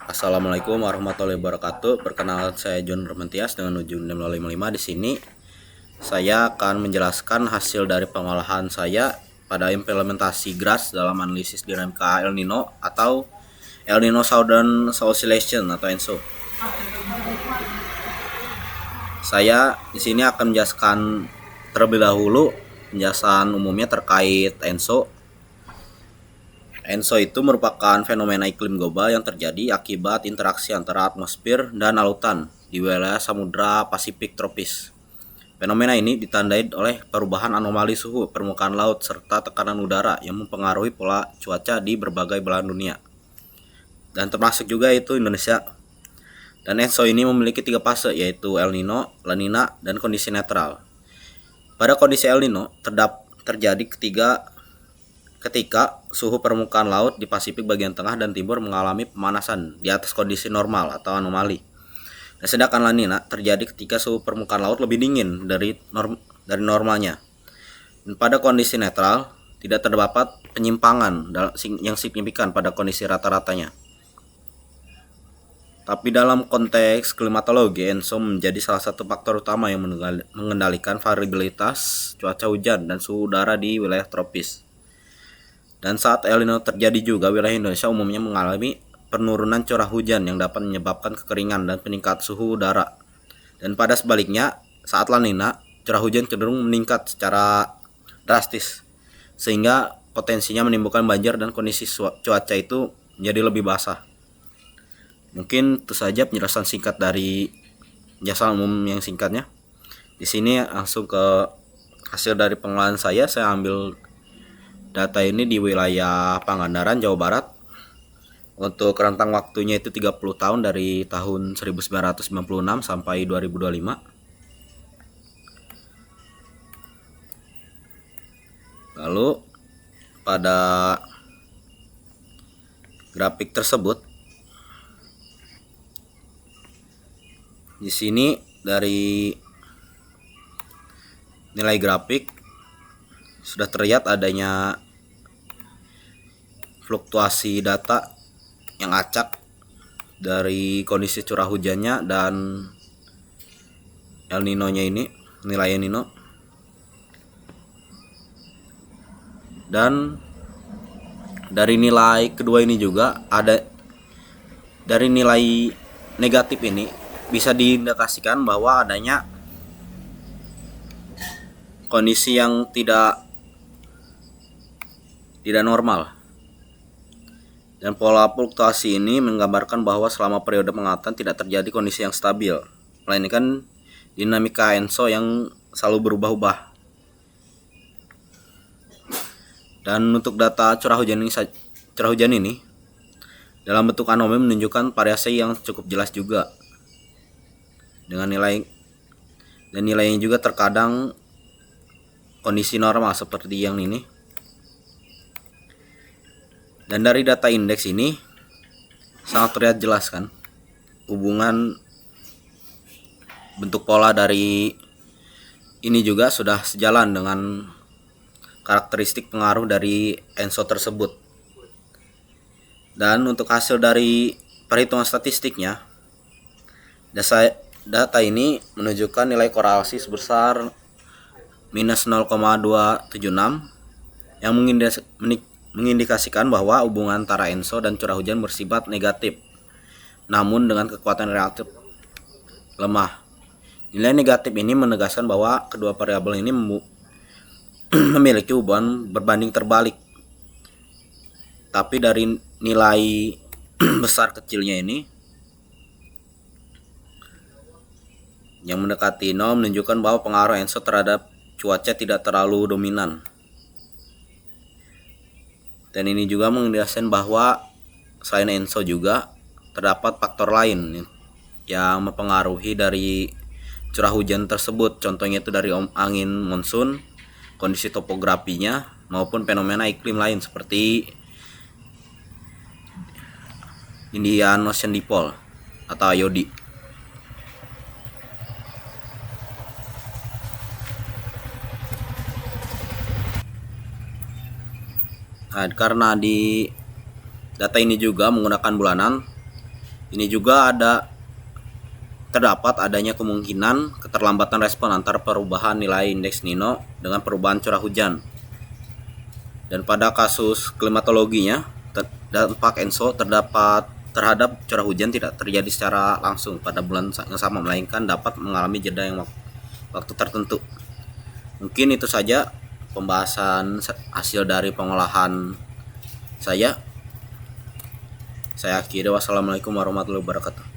Assalamualaikum warahmatullahi wabarakatuh. Perkenalkan, saya John Romantias dengan ujung 555. Di sini saya akan menjelaskan hasil dari pengolahan saya pada implementasi GRASS dalam analisis dinamika El Nino atau El Nino Southern Oscillation atau ENSO. Saya di sini akan menjelaskan terlebih dahulu penjelasan umumnya terkait ENSO. ENSO itu merupakan fenomena iklim global yang terjadi akibat interaksi antara atmosfer dan lautan di wilayah Samudra Pasifik tropis. Fenomena ini ditandai oleh perubahan anomali suhu permukaan laut serta tekanan udara yang mempengaruhi pola cuaca di berbagai belahan dunia. Dan termasuk juga itu Indonesia. Dan ENSO ini memiliki 3 fase, yaitu El Nino, La Nina, dan kondisi netral. Pada kondisi El Nino terjadi ketika suhu permukaan laut di Pasifik bagian tengah dan timur mengalami pemanasan di atas kondisi normal atau anomali. Dan sedangkan La Nina terjadi ketika suhu permukaan laut lebih dingin dari normalnya. Dan pada kondisi netral tidak terdapat penyimpangan yang signifikan pada kondisi rata-ratanya. Tapi dalam konteks klimatologi, ENSO menjadi salah satu faktor utama yang mengendalikan variabilitas cuaca hujan dan suhu udara di wilayah tropis. Dan saat El Nino terjadi juga, wilayah Indonesia umumnya mengalami penurunan curah hujan yang dapat menyebabkan kekeringan dan peningkatan suhu udara. Dan pada sebaliknya, saat La Nina, curah hujan cenderung meningkat secara drastis, sehingga potensinya menimbulkan banjir dan kondisi cuaca itu menjadi lebih basah. Mungkin itu saja penjelasan singkat dari penjelasan umum yang singkatnya. Di sini langsung ke hasil dari pengolahan saya. Saya ambil data ini di wilayah Pangandaran, Jawa Barat. Untuk rentang waktunya itu 30 tahun dari tahun 1996 sampai 2025. Lalu pada grafik tersebut di sini dari nilai grafik sudah terlihat adanya fluktuasi data yang acak dari kondisi curah hujannya dan El Nino-nya ini, nilai El Nino. Dan dari nilai kedua ini juga ada, dari nilai negatif ini bisa diindikasikan bahwa adanya kondisi yang tidak normal. Dan pola fluktuasi ini menggambarkan bahwa selama periode pengawatan tidak terjadi kondisi yang stabil, melainkan dinamika ENSO yang selalu berubah-ubah. Dan untuk data curah hujan ini dalam bentuk anomali menunjukkan variasi yang cukup jelas juga, dengan nilainya juga terkadang kondisi normal seperti yang ini. Dan dari data indeks ini sangat terlihat jelas kan hubungan bentuk pola dari ini juga sudah sejalan dengan karakteristik pengaruh dari ENSO tersebut. Dan untuk hasil dari perhitungan statistiknya, data ini menunjukkan nilai korelasi sebesar minus 0,276 yang mengindikasikan bahwa hubungan antara ENSO dan curah hujan bersifat negatif, namun dengan kekuatan relatif lemah. Nilai negatif ini menegaskan bahwa kedua variabel ini memiliki hubungan berbanding terbalik. Tapi dari nilai besar kecilnya ini yang mendekati 0 menunjukkan bahwa pengaruh ENSO terhadap cuaca tidak terlalu dominan. Dan ini juga mengindikasikan bahwa selain ENSO juga terdapat faktor lain yang mempengaruhi dari curah hujan tersebut. Contohnya itu dari angin monsun, kondisi topografinya, maupun fenomena iklim lain seperti Indian Ocean Dipole atau IOD. Nah, karena di data ini juga menggunakan bulanan, Ini juga terdapat adanya kemungkinan keterlambatan respon antara perubahan nilai indeks Nino dengan perubahan curah hujan. Dan pada kasus klimatologinya, dampak ENSO terhadap curah hujan tidak terjadi secara langsung pada bulan yang sama, melainkan dapat mengalami jeda yang waktu tertentu. Mungkin itu saja pembahasan hasil dari pengolahan saya. Saya akhiri. Wassalamualaikum warahmatullahi wabarakatuh.